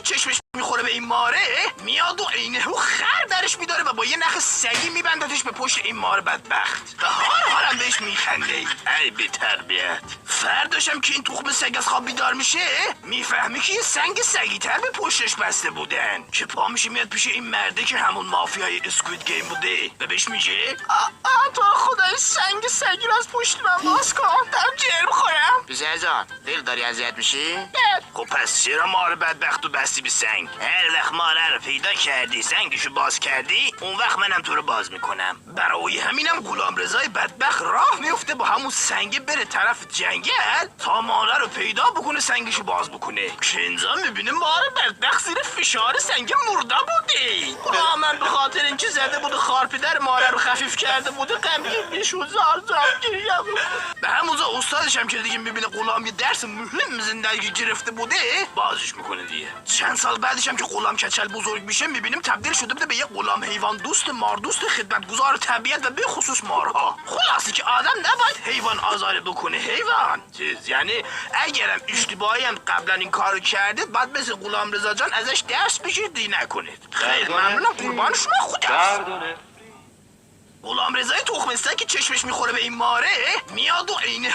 که چشمش میخوره به این ماره میاد و عینه و خر درش میداره و با یه نخ سگی میبندتش به پشت این مار بدبخت و حالم بهش میخنده. ای بی تربیت. فرداشم که این تخم سگ از خواب بیدار میشه میفهمی که یه سنگ سگی تر به پشتش بسته بودن که پا میشه میاد پیش این مرده که همون مافیای اسکوید گیم بوده و بهش میگه تو خدای سنگ سگی رو از پشت من باز کن دارم جرم خورم. بزرزان دل داری اذیت میشی؟ خب پس چرا مار بدبخت و بستی به سنگ؟ هر وقت ماره رو پیدا کردی سنگشو باز کردی اون وقت منم تو رو باز میکنم. برای همینم غلامرضای بدبخت راه میفته با همون سنگ بره طرف جنگل تا ماره رو پیدا بکنه سنگشو باز بکنه. کنزا میبینه مار بدبخت زیر فشار سنگ مرده بوده. من به خاطر اینکه زده بود خار پدر ماره رو خفیف کرده بوده غمگین میشد زار گریه. به همونجا استادش هم که دیگه میبینه غلام یه درس مهم زندگی گرفته بوده بازش میکنه دیگه. چند سال بعدش هم که غلام کچل بزرگ میشه میبینیم تبدیل شده بوده به یه غلام حیوان دوست مار دوست خدمتگزار طبیعت و به خصوص مارها. خلاصه که آدم نباید حیوان آزار بکنه. حیوان چیز یعنی اگرم اشتباهی هم قبلا این کارو کرده بعد مثل غلامرضا جان ازش درس بگیرید نکنید. خیلی ممنونم قربان شما. خدا غلامرضای تخم سگ که چشمش میخوره به این ماره میاد و عینه